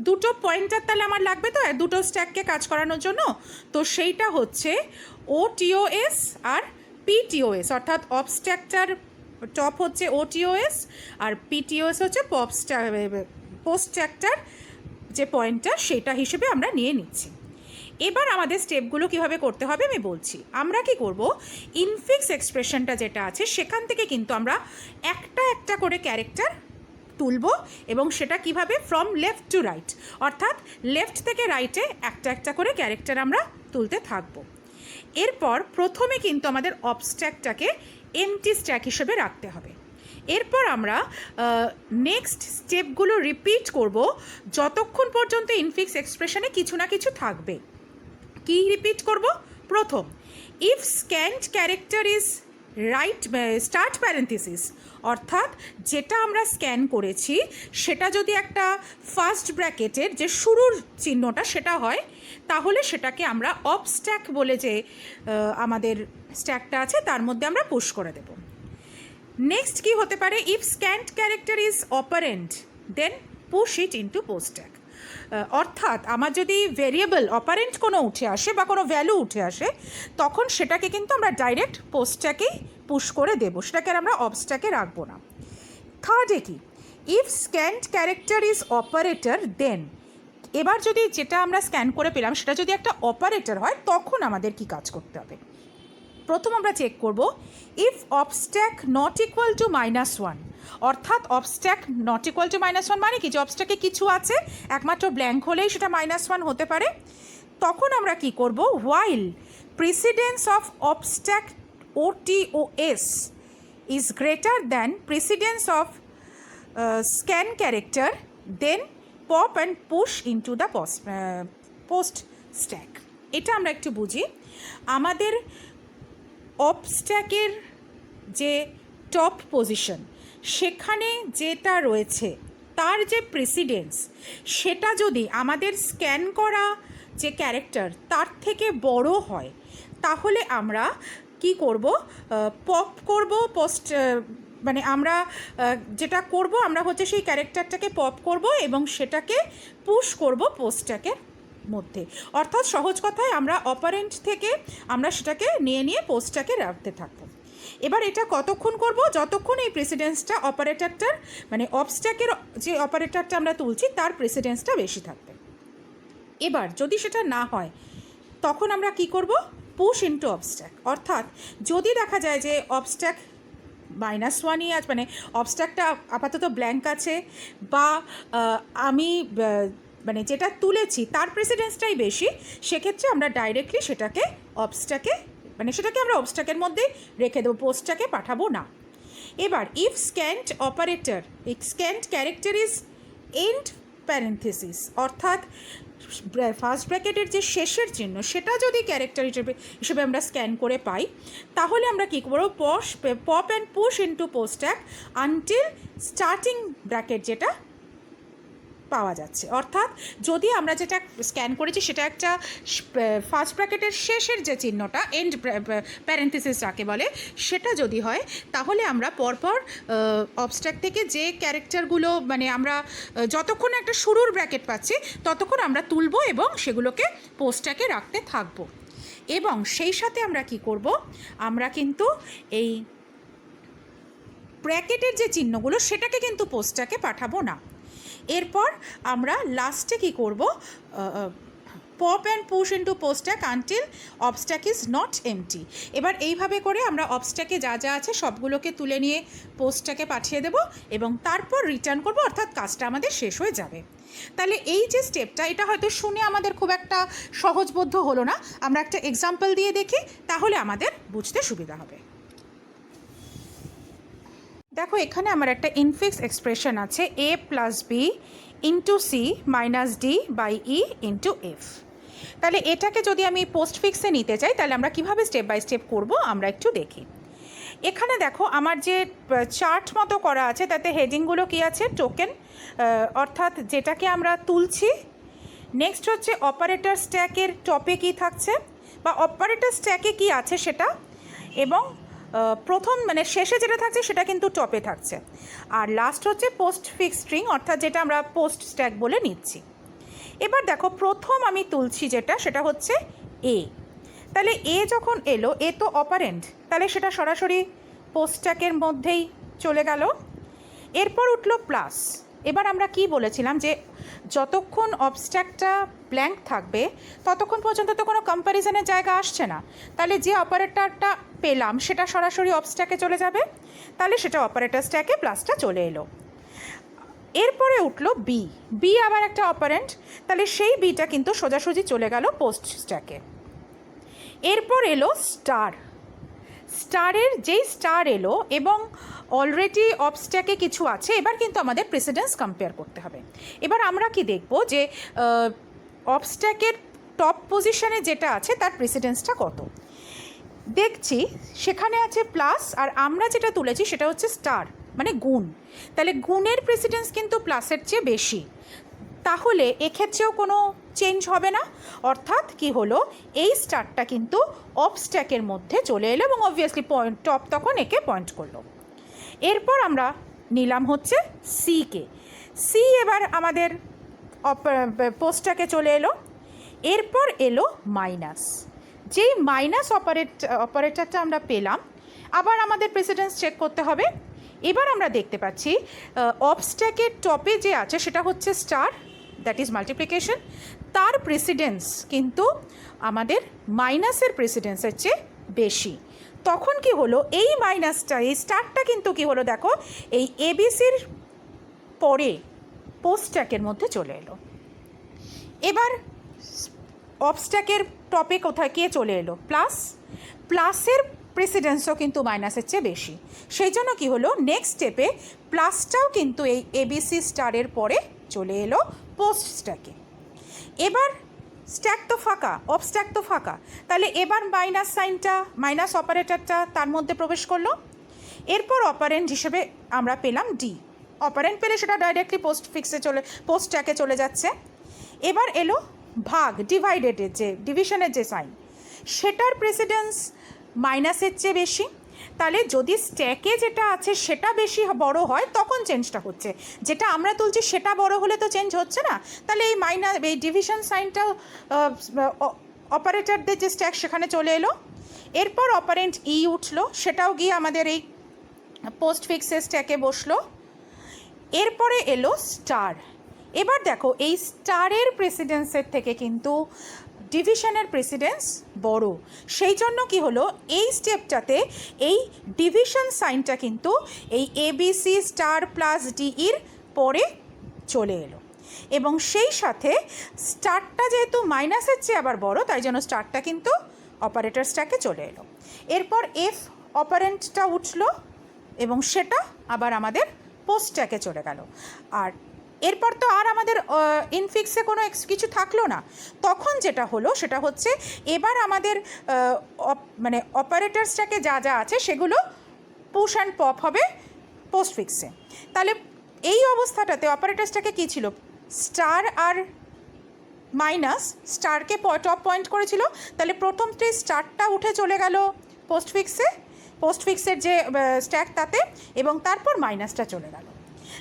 দুটো পয়েন্টার তাহলে আমার লাগবে তো দুটো স্ট্যাককে কাজ করানোর জন্য, তো সেইটা হচ্ছে OTOS আর PTOS, অর্থাৎ অবস্ট্রাকচার টপ হচ্ছে OTOS আর PTOS হচ্ছে পোস্টস্ট্রাকচার যে পয়েন্টার সেটা হিসেবে আমরা নিয়ে নিচ্ছি। এবার আমাদের স্টেপগুলো কিভাবে করতে হবে আমি বলছি। আমরা কি করব, ইনফিক্স এক্সপ্রেশনটা যেটা আছে সেখান থেকে কিন্তু আমরা একটা একটা করে ক্যারেক্টার তুলব এবং সেটা কিভাবে ফ্রম লেফট টু রাইট, অর্থাৎ লেফট থেকে রাইটে একটা একটা করে ক্যারেক্টার আমরা তুলতে থাকব। এরপর প্রথমে কিন্তু আমাদের অবস্ট্রাকটাকে এমটি স্ট্যাক হিসেবে রাখতে হবে। এরপর আমরা নেক্সট স্টেপগুলো রিপিট করব যতক্ষণ পর্যন্ত ইনফিক্স এক্সপ্রেশনে কিছু না কিছু থাকবে। কি রিপিট করব? প্রথম, if scanned character is right start parenthesis, অর্থাৎ যেটা আমরা স্ক্যান করেছি সেটা যদি একটা ফার্স্ট ব্র্যাকেটের যে শুরুর চিহ্নটা সেটা হয়, তাহলে সেটাকে আমরা অপ স্ট্যাক বলে যে আমাদের স্ট্যাকটা আছে তার মধ্যে আমরা পুশ করে দেব। নেক্সট কি হতে পারে, if scanned character is operand then push it into post stack, অর্থাৎ আমার যদি ভেরিয়েবল অপারেন্ট কোনো উঠে আসে বা কোনো ভ্যালু উঠে আসে তখন সেটাকে কিন্তু আমরা ডাইরেক্ট পোস্টটাকেই পুশ করে দেবো, সেটাকে আমরা অবস্ট্যাকে রাখবো না। থার্ডে কি, if scanned character is operator then, এবার যদি যেটা আমরা স্ক্যান করে পেলাম সেটা যদি একটা অপারেটর হয় তখন আমাদের কি কাজ করতে হবে। প্রথম আমরা চেক করব ইফ অবস্ট্যাক নট ইকুয়াল টু -1, অর্থাৎ অবস্ট্যাক নট ইকুয়াল টু -1 মানে কি, যে অবস্ট্যাকে কিছু আছে একমাত্র ব্ল্যাঙ্ক হলেই সেটা -1 হতে পারে, তখন আমরা কি করব, while precedence of opstack OTOS is greater than precedence of scan character then pop and push into the post stack. এটা আমরা একটু বুঝি। আমাদের অবস্ট্যাকের যে টপ পজিশন সেখানে যেটা রয়েছে তার যে প্রেসিডেন্স সেটা যদি আমাদের স্ক্যান করা যে ক্যারেক্টার তার থেকে বড় হয় তাহলে আমরা কি করব, পপ করব পোস্ট, মানে আমরা যেটা করব আমরা হচ্ছে সেই ক্যারেক্টারটাকে পপ করব এবং সেটাকে পুশ করব পোস্টটাকের মধ্যে, অর্থাৎ সহজ কথায় আমরা অপারেন্ট থেকে আমরা সেটাকে নিয়ে নিয়ে পোস্টটাকে রাখতে থাকবো। এবার এটা কতক্ষণ করব, যতক্ষণ এই প্রেসিডেন্সটা অপারেটরটার মানে অবস্ট্যাকের যে অপারেটরটা আমরা তুলছি তার প্রেসিডেন্সটা বেশি থাকবে। এবার যদি সেটা না হয় তখন আমরা কি করব, পুশ ইনটু অবস্ট্যাক, অর্থাৎ যদি দেখা যায় যে অবস্ট্যাক -1ই আছে, মানে অবস্ট্যাকটা আপাতত ব্ল্যাঙ্ক আছে বা আমি মানে যেটা তুলেছি তার প্রেসিডেন্সটাই বেশি, সেক্ষেত্রে আমরা ডাইরেক্টলি সেটাকে অবস্ট্যাকে মানে সেটাকে আমরা অবস্ট্যাকের মধ্যে রেখে দেবো, পোস্টটাকে পাঠাবো না। এবার if scanned operator scanned character is end parenthesis, অর্থাৎ ফার্স্ট ব্র্যাকেটের যে শেষের চিহ্ন সেটা যদি ক্যারেক্টার হিসেবে আমরা স্ক্যান করে পাই, তাহলে আমরা কী করবো, pop and push into post tag until starting bracket যেটা পাওয়া যাচ্ছে। অর্থাৎ যদি আমরা যেটা স্ক্যান করেছি সেটা একটা ফার্স্ট ব্র্যাকেটের শেষের যে চিহ্নটা এন্ড প্যারেন্থেসিস যাকে বলে, সেটা যদি হয় তাহলে আমরা পরপর অবস্ট্যাক থেকে যে ক্যারেক্টারগুলো মানে আমরা যতক্ষণ একটা শুরুর ব্র্যাকেট পাচ্ছি ততক্ষণ আমরা তুলব এবং সেগুলোকে পোস্টট্যাগে রাখতে থাকবো। এবং সেই সাথে আমরা কি করব, আমরা কিন্তু এই ব্র্যাকেটের যে চিহ্নগুলো সেটাকে কিন্তু পোস্টট্যাগে পাঠাবো না। এরপর আমরা লাস্টে কি করব, pop and push into post tag until opstack is not empty. এবার এইভাবে করে আমরা অবস্ট্যাকে যা যা আছে সবগুলোকে তুলে নিয়ে পোস্টটাকে পাঠিয়ে দেব এবং তারপর রিটার্ন করব, অর্থাৎ কাজটা আমাদের শেষ হয়ে যাবে। তাহলে এই যে স্টেপটা, এটা হয়তো শুনে আমাদের খুব একটা সহজবোধ্য হলো না, আমরা একটা এক্সাম্পল দিয়ে দেখি, তাহলে আমাদের বুঝতে সুবিধা হবে। দেখো এখানে আমার একটা ইনফিক্স এক্সপ্রেশন আছে a plus B into C minus D by E into F. তাহলে এটাকে যদি আমি পোস্ট ফিক্সে নিতে চাই তাহলে আমরা কিভাবে স্টেপ বাই স্টেপ করব আমরা একটু দেখি। এখানে দেখো আমার যে চার্ট মতো করা আছে তাতে হেডিংগুলো কি আছে, টোকেন অর্থাৎ যেটাকে আমরা তুলছি। নেক্সট হচ্ছে অপারেটর স্ট্যাকের টপে কী থাকছে বা অপারেটর স্ট্যাকে কি আছে সেটা, এবং প্রথম মানে শেষে যেটা থাকছে সেটা কিন্তু টপে থাকছে। আর লাস্ট হচ্ছে পোস্ট ফিক্স স্ট্রিং, অর্থাৎ যেটা আমরা পোস্ট স্ট্যাক বলে নিচ্ছি। এবার দেখো প্রথম আমি তুলছি যেটা, সেটা হচ্ছে এ। তাহলে এ যখন এলো, এ তো অপারেন্ট, তাহলে সেটা সরাসরি পোস্ট স্ট্যাকের মধ্যেই চলে গেল। এরপর উঠলো প্লাস। এবার আমরা কি বলেছিলাম যে যতক্ষণ অবস্ট্যাকটা ব্ল্যাঙ্ক থাকবে ততক্ষণ পর্যন্ত তো কোনো কম্প্যারিজনের জায়গা আসছে না, তাহলে যে অপারেটরটা পেলাম সেটা সরাসরি অবস্ট্যাকে চলে যাবে, তাহলে সেটা অপারেটর স্ট্যাকে প্লাসটা চলে এলো। এরপরে উঠলো বি। বি আবার একটা অপারেন্ট, তাহলে সেই বিটা কিন্তু সোজাসুজি চলে গেল পোস্ট স্ট্যাকে। এরপর এলো স্টার। স্টারের যেই স্টার এলো এবং অলরেডি অবস্ট্যাকে কিছু আছে, এবার কিন্তু আমাদের প্রেসিডেন্স কম্পেয়ার করতে হবে। এবার আমরা কি দেখব যে অবস্ট্যাকের টপ পজিশনে যেটা আছে তার প্রেসিডেন্সটা কত। দেখছি সেখানে আছে প্লাস, আর আমরা যেটা তুলেছি সেটা হচ্ছে স্টার মানে গুণ, তাহলে গুণের প্রেসিডেন্স কিন্তু প্লাসের চেয়ে বেশি, তাহলে এক্ষেত্রেও কোনো চেঞ্জ হবে না। অর্থাৎ কি হলো, এই স্টারটা কিন্তু অবস্ট্যাকের মধ্যে চলে এলো এবং অবভিয়াসলি টপ তখন একে পয়েন্ট করলো। এরপর আমরা নিলাম হচ্ছে সিকে। সি এবার আমাদের পোস্টটাকে চলে এলো। এরপর এলো মাইনাস। যেই মাইনাস অপারেটরটা আমরা পেলাম, আবার আমাদের প্রেসিডেন্স চেক করতে হবে। এবার আমরা দেখতে পাচ্ছি অবস্ট্যাকের টপে যে আছে সেটা হচ্ছে স্টার, দ্যাট ইজ মাল্টিপ্লিকেশন, তার প্রেসিডেন্স কিন্তু আমাদের মাইনাসের প্রেসিডেন্সের চেয়ে বেশি। তখন কি হলো, এই মাইনাসটা এই স্টারটা কিন্তু কি হলো দেখো, এই এবিসির পরে পোস্টট্যাকের মধ্যে চলে এলো। এবার অবস্ট্যাকের টপে কোথায় কে চলে এলো, প্লাস। প্লাসের প্রেসিডেন্সও কিন্তু মাইনাসের চেয়ে বেশি, সেই জন্য কী হলো, নেক্সট স্টেপে প্লাসটাও কিন্তু এই এবিসি স্টারের পরে চলে এলো পোস্ট স্ট্যাকে। এবার স্ট্যাক তো ফাঁকা, অবস্ট্যাক তো ফাঁকা, তাহলে এবার মাইনাস সাইনটা মাইনাস অপারেটরটা তার মধ্যে প্রবেশ করলো। এরপর অপারেন্ট হিসেবে আমরা পেলাম ডি। অপারেন্ট পেলে সেটা ডাইরেক্টলি পোস্ট স্ট্যাকে চলে যাচ্ছে। এবার এলো ভাগ, ডিভাইডেডের যে ডিভিশনের যে সাইন, সেটার প্রেসিডেন্স মাইনাসের চেয়ে বেশি, তাহলে যদি স্ট্যাকে যেটা আছে সেটা বেশি বড় হয় তখন চেঞ্জটা হচ্ছে, যেটা আমরা তুলছি সেটা বড় হলে তো চেঞ্জ হচ্ছে না, তাহলে এই ডিভিশন সাইনটা অপারেটরদের যে স্ট্যাক সেখানে চলে এলো। এরপর অপারেন্ট ই উঠলো, সেটাও গিয়ে আমাদের এই পোস্ট ফিক্সের স্ট্যাকে বসলো। এরপরে এলো স্টার। এবার দেখো এই স্টারের প্রেসিডেন্সের থেকে কিন্তু ডিভিশনের প্রেসিডেন্স বড়, সেই জন্য কি হলো, এই স্টেপটাতে এই ডিভিশন সাইনটা কিন্তু এই এবিসি স্টার প্লাস ডিইর পরে চলে এলো, এবং সেই সাথে স্টারটা যেহেতু মাইনাসের চেয়ে আবার বড়, তাই জন্য স্টারটা কিন্তু অপারেটর স্ট্যাকে চলে এলো। এরপর এফ অপারেন্টটা উঠলো এবং সেটা আবার আমাদের পোস্ট স্ট্যাকে চলে গেল। আর এরপর তো আর আমাদের ইনফিক্সে কোনো কিছু থাকলো না। তখন যেটা হলো সেটা হচ্ছে এবার আমাদের মানে অপারেটার্সটাকে যা যা আছে সেগুলো পুশ অ্যান্ড পপ হবে পোস্টফিক্সে। তাহলে এই অবস্থাটাতে অপারেটার্সটাকে কী ছিল, স্টার আর মাইনাস, স্টারকে টপ পয়েন্ট করেছিল, তাহলে প্রথমটি স্টারটা উঠে চলে গেল পোস্টফিক্সের যে স্ট্যাক তাতে, এবং তারপর মাইনাসটা চলে গেল।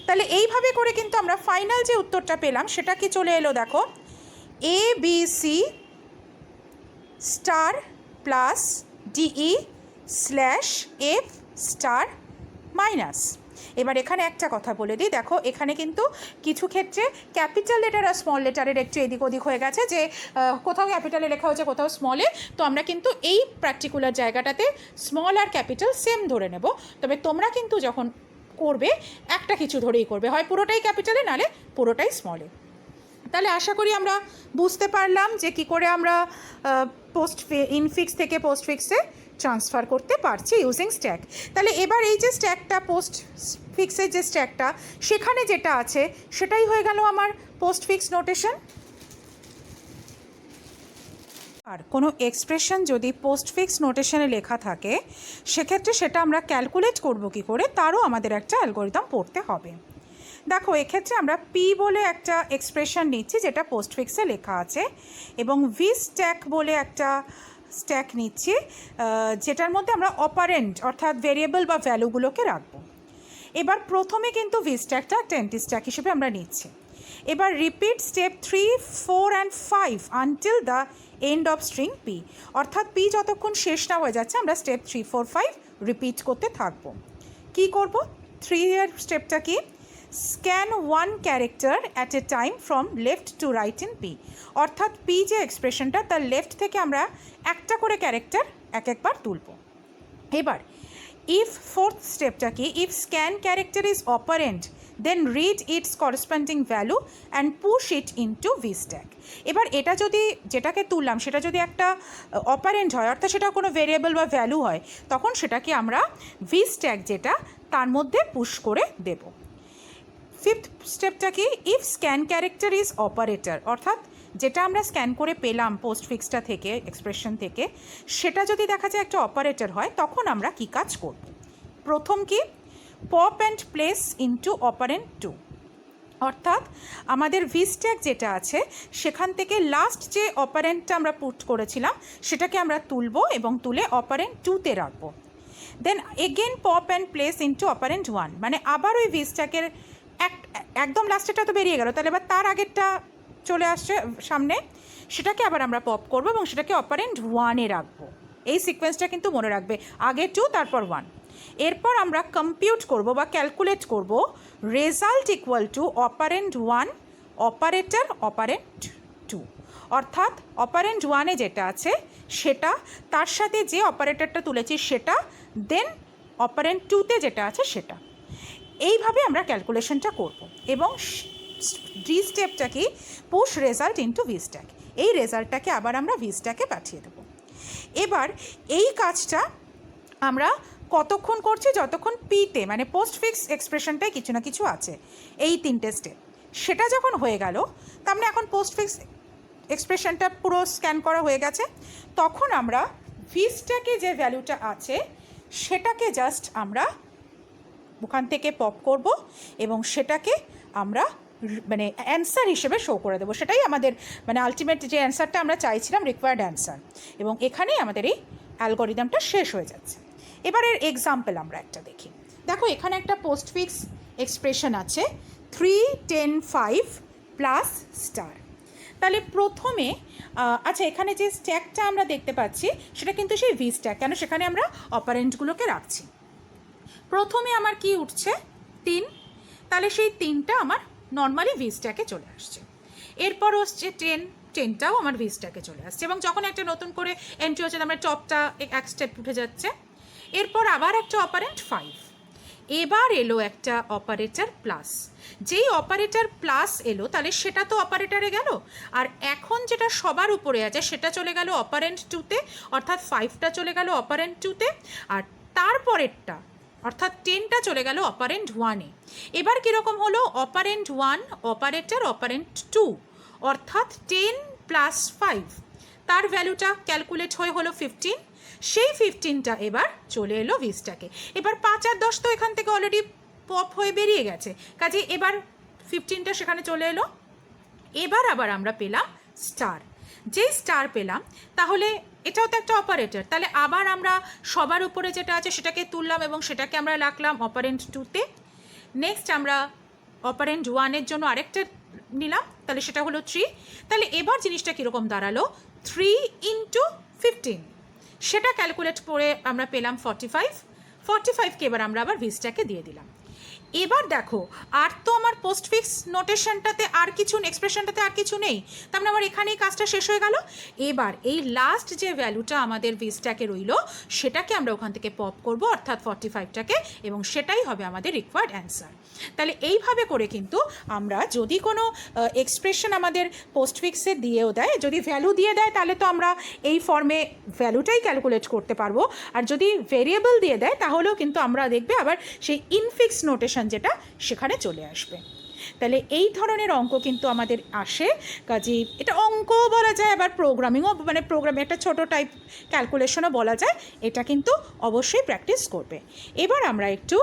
তাহলে এইভাবে করে কিন্তু আমরা ফাইনাল যে উত্তরটা পেলাম সেটা কি চলে এলো, দেখো A B C star plus D E slash F star minus. এবার এখানে একটা কথা বলে দিই, দেখো এখানে কিন্তু কিছু ক্ষেত্রে ক্যাপিটাল লেটার আর স্মল লেটারের একটু এদিক ওদিক হয়ে গেছে, যে কোথাও ক্যাপিটালে লেখা হয়েছে কোথাও স্মলে। তো আমরা কিন্তু এই পার্টিকুলার জায়গাটাতে স্মল আর ক্যাপিটাল সেম ধরে নেব। তবে তোমরা কিন্তু যখন করবে একটা কিছু ধরেই করবে, হয় পুরোটাই ক্যাপিটালে নালে পুরোটাই স্মলে। তাহলে আশা করি আমরা বুঝতে পারলাম যে কী করে আমরা ইনফিক্স থেকে পোস্টফিক্সে ট্রান্সফার করতে পারছি ইউজিং স্ট্যাক। তাহলে এবার এই যে স্ট্যাকটা পোস্টফিক্সের যে স্ট্যাকটা সেখানে যেটা আছে সেটাই হয়ে গেল আমার পোস্টফিক্স নোটেশন। আর কোনো এক্সপ্রেশন যদি পোস্টফিক্স নোটেশনে লেখা থাকে সেক্ষেত্রে সেটা আমরা ক্যালকুলেট করব কী করে, তারও আমাদের একটা অ্যালগরিদম পড়তে হবে। দেখো এক্ষেত্রে আমরা পি বলে একটা এক্সপ্রেশন নিচ্ছি যেটা পোস্টফিক্সে লেখা আছে, এবং ভি স্ট্যাক বলে একটা স্ট্যাক নিচ্ছি যেটার মধ্যে আমরা অপারেন্ট অর্থাৎ ভেরিয়েবল বা ভ্যালুগুলোকে রাখবো। এবার প্রথমে কিন্তু ভি স্ট্যাকটা একটা এমটি স্ট্যাক হিসেবে আমরা নিচ্ছি। এবার repeat step 3, 4 and 5 until the end of string P, অর্থাৎ পি যতক্ষণ শেষ না হয়ে যাচ্ছে আমরা স্টেপ 3, 4, 5 রিপিট করতে থাকবো। কী করব, 3 এর স্টেপটা কি, scan one character at a time from left to right in P, অর্থাৎ পি যে এক্সপ্রেশনটা তার লেফট থেকে আমরা একটা করে ক্যারেক্টার একবার তুলব। এবার ইফ ফোর্থ স্টেপটা কি, if scan character is operand then read its corresponding value and push it into V stack. এবার এটা যদি যেটাকে তুললাম সেটা যদি একটা অপারেন্ট হয় অর্থাৎ সেটা কোনো ভেরিয়েবল বা ভ্যালু হয়, তখন সেটাকে আমরা ভি স্ট্যাক যেটা তার মধ্যে পুশ করে দেব। ফিফথ স্টেপটা কি, if scan character is operator, অর্থাৎ যেটা আমরা স্ক্যান করে পেলাম পোস্টফিক্সটা থেকে এক্সপ্রেশন থেকে সেটা যদি দেখা যায় একটা অপারেটর হয় তখন আমরা কি কাজ করব। প্রথম কি, pop and place into operant 2, অর্থাৎ আমাদের ভি স্ট্যাক যেটা আছে সেখান থেকে লাস্ট যে অপারেন্টটা আমরা পুট করেছিলাম সেটাকে আমরা তুলব এবং তুলে অপারেন্ট 2তে রাখবো। Then again pop and place into operand 1, মানে আবার ওই ভি স্ট্যাকের একদম লাস্টেরটা তো বেরিয়ে গেল, তাহলে এবার তার আগেরটা চলে আসছে সামনে, সেটাকে আবার আমরা পপ করব এবং সেটাকে অপারেন্ট 1-এ রাখবো। এই সিকোয়েন্সটা কিন্তু মনে রাখবে, আগে 2 তারপর 1। এরপর আমরা কম্পিউট করব বা ক্যালকুলেট করব result equal to operant 1 operator operant 2, অর্থাৎ অপারেন্ট 1-এ যেটা আছে সেটা তার সাথে যে অপারেটরটা তুলেছি সেটা, দেন অপারেন্ট 2-তে যেটা আছে সেটা। এইভাবে আমরা ক্যালকুলেশনটা করব এবং ডি স্টেপটা কি, push result into V stack, এই রেজাল্টটাকে আবার আমরা ভি স্ট্যাকে পাঠিয়ে দেব। এবার এই কাজটা আমরা কতক্ষণ করছি, যতক্ষণ পিতে মানে পোস্টফিক্স এক্সপ্রেশনটাই কিছু না কিছু আছে, এই 3টে স্টেপ। সেটা যখন হয়ে গেল, তার মানে এখন পোস্টফিক্স এক্সপ্রেশনটা পুরো স্ক্যান করা হয়ে গেছে, তখন আমরা ভি স্ট্যাকে যে ভ্যালুটা আছে সেটাকে জাস্ট আমরা ওখান থেকে পপ করব এবং সেটাকে আমরা মানে অ্যান্সার হিসেবে শো করে দেবো। সেটাই আমাদের মানে আলটিমেট যে অ্যান্সারটা আমরা চাইছিলাম, রিকোয়ার্ড অ্যান্সার, এবং এখানেই আমাদের এই অ্যালগরিদমটা শেষ হয়ে যাচ্ছে। এবারের এক্সাম্পল আমরা একটা দেখি। দেখো এখানে একটা পোস্টফিক্স এক্সপ্রেশন আছে 3, 10, 5 প্লাস স্টার। তাহলে প্রথমে আচ্ছা এখানে যে স্ট্যাকটা আমরা দেখতে পাচ্ছি সেটা কিন্তু সেই ভি স্ট্যাক, কেন সেখানে আমরা অপারেন্টগুলোকে রাখছি। প্রথমে আমার কি উঠছে 3, তাহলে সেই 3টা আমার নর্মালি ভি স্ট্যাকে চলে আসছে। এরপর হচ্ছে 10টাও আমার ভি স্ট্যাকে চলে আসছে, এবং যখন একটা নতুন করে এন্ট্রি হচ্ছে তার মানে টপটা এক স্টেপ উঠে যাচ্ছে। এরপর আবার একটা অপারেন্ট 5, এবার এলো একটা অপারেটর প্লাস। যেই অপারেটর প্লাস এলো তাহলে সেটা তো অপারেটরে গেল, আর এখন যেটা সবার উপরে আছে সেটা চলে গেল অপারেন্ট 2-তে, অর্থাৎ 5টা চলে গেল অপারেন্ট 2-তে, আর তারপরেরটা অর্থাৎ 10টা চলে গেল অপারেন্ট 1-এ। এবার কীরকম হলো, অপারেন্ট 1 অপারেটর অপারেন্ট 2, অর্থাৎ 10 + 5, তার ভ্যালুটা ক্যালকুলেট হয়ে হলো 15। সেই 15টা এবার চলে এলো ভিস্টাকে। এবার 5 আর 10 তো এখান থেকে অলরেডি পপ হয়ে বেরিয়ে গেছে, কাজে এবার 15টা সেখানে চলে এলো। এবার আবার আমরা পেলাম স্টার। যেই স্টার পেলাম, তাহলে এটাও তো একটা অপারেটর, তাহলে আবার আমরা সবার উপরে যেটা আছে সেটাকে তুললাম এবং সেটাকে আমরা রাখলাম অপারেন্ট 2-তে। নেক্সট আমরা অপারেন্ট 1-এর জন্য আরেকটা নিলাম, তাহলে সেটা হলো 3। তাহলে এবার জিনিসটা কীরকম দাঁড়ালো, 3 × 15, সেটা ক্যালকুলেট করে আমরা পেলাম 45। 45কে এবার আমরা আবার ভিস্টাকে দিয়ে দিলাম। এবার দেখো, আর তো আমার পোস্টফিক্স নোটেশনটাতে আর কিছু, এক্সপ্রেশনটাতে আর কিছু নেই, তার মানে আমার এখানেই কাজটা শেষ হয়ে গেল। এবার এই লাস্ট যে ভ্যালুটা আমাদের ভিস্টাকে রইল, সেটাকে আমরা ওখান থেকে পপ করব, অর্থাৎ 45টাকে, এবং সেটাই হবে আমাদের রিকোয়ার্ড অ্যান্সার। তাহলে এইভাবে করে কিন্তু আমরা যদি কোনো এক্সপ্রেশন আমাদের পোস্টফিক্সে দিয়েও দেয়, যদি ভ্যালু দিয়ে দেয়, তাহলে তো আমরা এই ফর্মে ভ্যালুটাই ক্যালকুলেট করতে পারবো। আর যদি ভেরিয়েবল দিয়ে দেয়, তাহলেও কিন্তু আমরা দেখবে আবার সেই ইনফিক্স নোটেশন যেটা সেখানে চলে আসবে। তাহলে এই ধরনের অঙ্ক কিন্তু আমাদের আসে, কাজে এটা অঙ্কও বলা যায়, আবার প্রোগ্রামিংও, মানে প্রোগ্রামে একটা ছোটো টাইপ ক্যালকুলেশনও বলা যায়। এটা কিন্তু অবশ্যই প্র্যাকটিস করবে। এবার আমরা একটু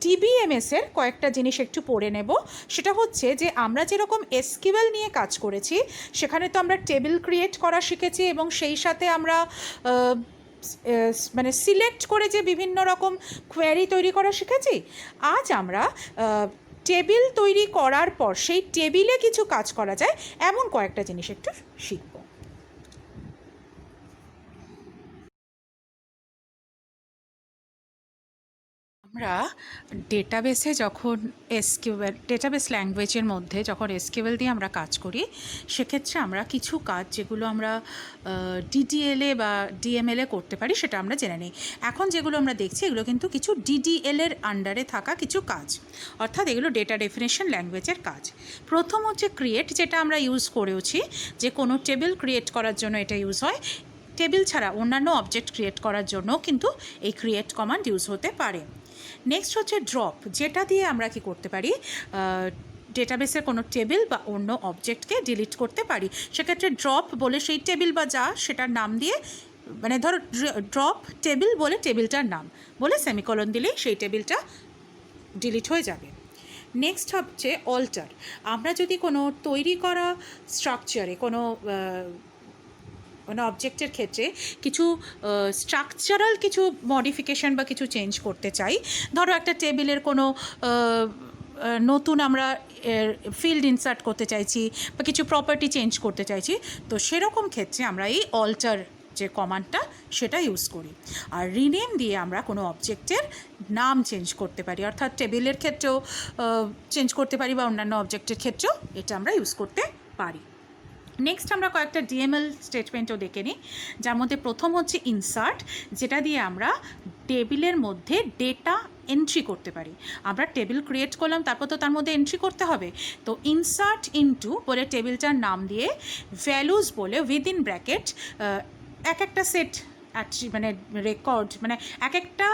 ডিবিএমএসের কয়েকটা জিনিস একটু পড়ে নেব। সেটা হচ্ছে যে আমরা যেরকম এসকিউএল নিয়ে কাজ করেছি, সেখানে তো আমরা টেবিল ক্রিয়েট করা শিখেছি, এবং সেই সাথে আমরা মানে সিলেক্ট করে যে বিভিন্ন রকম কোয়েরি তৈরি করা শিখেছি। আজ আমরা টেবিল তৈরি করার পর সেই টেবিলে কিছু কাজ করা যায় এমন কয়েকটা জিনিস একটু শিখব। আমরা ডেটাবেসে যখন এসকিউএল, ডেটাবেস ল্যাঙ্গুয়েজের মধ্যে যখন এসকিউএল দিয়ে আমরা কাজ করি, সেক্ষেত্রে আমরা কিছু কাজ যেগুলো আমরা ডিডিএলএ বা ডিএমএলএ করতে পারি, সেটা আমরা জেনে নিই। এখন যেগুলো আমরা দেখছি, এগুলো কিন্তু কিছু ডিডিএলের আন্ডারে থাকা কিছু কাজ, অর্থাৎ এগুলো ডেটা ডেফিনেশন ল্যাঙ্গুয়েজের কাজ। প্রথম হচ্ছে ক্রিয়েট, যেটা আমরা ইউজ করেওছি, যে কোনো টেবিল ক্রিয়েট করার জন্য এটা ইউজ হয়। টেবিল ছাড়া অন্যান্য অবজেক্ট ক্রিয়েট করার জন্য কিন্তু এই ক্রিয়েট কমান্ড ইউজ হতে পারে। নেক্সট হচ্ছে ড্রপ, যেটা দিয়ে আমরা কি করতে পারি, ডেটাবেসের কোনো টেবিল বা অন্য অবজেক্টকে ডিলিট করতে পারি। সেক্ষেত্রে ড্রপ বলে সেই টেবিল বা যা সেটার নাম দিয়ে, মানে ধরো ড্রপ টেবিল বলে টেবিলটার নাম বলে সেমিকোলন দিলেই সেই টেবিলটা ডিলিট হয়ে যাবে। নেক্সট হচ্ছে অল্টার, আমরা যদি কোনো তৈরি করা স্ট্রাকচারে কোনো অবজেক্টের ক্ষেত্রে কিছু স্ট্রাকচারাল কিছু মডিফিকেশান বা কিছু চেঞ্জ করতে চাই, ধরো একটা টেবিলের কোনো নতুন আমরা ফিল্ড ইনসার্ট করতে চাইছি বা কিছু প্রপার্টি চেঞ্জ করতে চাইছি, তো সেরকম ক্ষেত্রে আমরা এই অল্টার যে কমান্ডটা সেটা ইউজ করি। আর রিনেম দিয়ে আমরা কোনো অবজেক্টের নাম চেঞ্জ করতে পারি, অর্থাৎ টেবিলের ক্ষেত্রেও চেঞ্জ করতে পারি বা অন্যান্য অবজেক্টের ক্ষেত্রেও এটা আমরা ইউজ করতে পারি। নেক্সট আমরা কয়েকটা ডিএমএল স্টেটমেন্টও দেখে নিই, যার মধ্যে প্রথম হচ্ছে ইনসার্ট, যেটা দিয়ে আমরা টেবিলের মধ্যে ডেটা এন্ট্রি করতে পারি। আমরা টেবিল ক্রিয়েট করলাম, তারপর তো তার মধ্যে এন্ট্রি করতে হবে, তো ইনসার্ট ইনটু বলে টেবিলটার নাম দিয়ে ভ্যালুজ বলে উইদিন ব্র্যাকেট এক একটা সেট মানে রেকর্ড, মানে এক একটা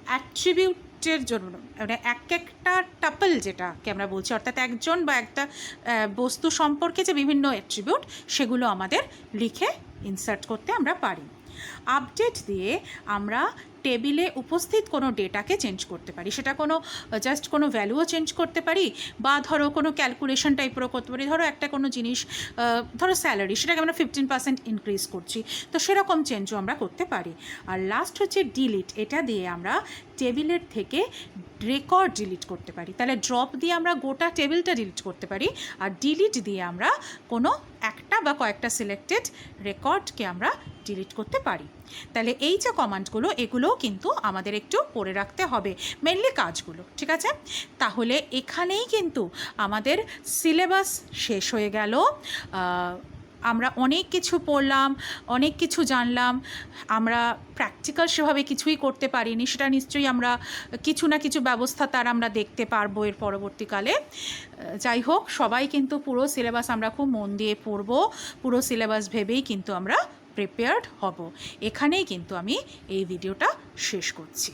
অ্যাট্রিবিউটের জন্য, মানে এক একটা টাপল যেটাকে আমরা বলছি, অর্থাৎ একজন বা একটা বস্তু সম্পর্কে যে বিভিন্ন অ্যাট্রিবিউট, সেগুলো আমাদের লিখে ইনসার্ট করতে আমরা পারি। আপডেট দিয়ে আমরা টেবিলে উপস্থিত কোনো ডেটাকে চেঞ্জ করতে পারি, সেটা কোনো জাস্ট কোনো ভ্যালুও চেঞ্জ করতে পারি, বা ধরো কোনো ক্যালকুলেশন টাইপেরও করতে পারি। ধরো একটা কোনো জিনিস, ধরো স্যালারি, সেটাকে আমরা 15% ইনক্রিজ করছি, তো সেরকম চেঞ্জও আমরা করতে পারি। আর লাস্ট হচ্ছে ডিলিট, এটা দিয়ে আমরা টেবিলের থেকে রেকর্ড ডিলিট করতে পারি। তাহলে ড্রপ দিয়ে আমরা গোটা টেবিলটা ডিলিট করতে পারি, আর ডিলিট দিয়ে আমরা কোনো একটা বা কয়েকটা সিলেক্টেড রেকর্ডকে আমরা ডিলিট করতে পারি। তাহলে এই যে কমান্ডগুলো, এগুলোও কিন্তু আমাদের একটু পড়ে রাখতে হবে, মেনলি কাজগুলো, ঠিক আছে? তাহলে এখানেই কিন্তু আমাদের সিলেবাস শেষ হয়ে গেল। আমরা অনেক কিছু পড়লাম, অনেক কিছু জানলাম। আমরা প্র্যাকটিক্যাল সেভাবে কিছুই করতে পারিনি, সেটা নিশ্চয়ই আমরা কিছু না কিছু ব্যবস্থা তার আমরা দেখতে পারবো এর পরবর্তীকালে। যাই হোক, সবাই কিন্তু পুরো সিলেবাস আমরা খুব মন দিয়ে পড়বো, পুরো সিলেবাস ভেবেই কিন্তু আমরা প্রিপেয়ার্ড হব। এখানেই কিন্তু আমি এই ভিডিওটা শেষ করছি।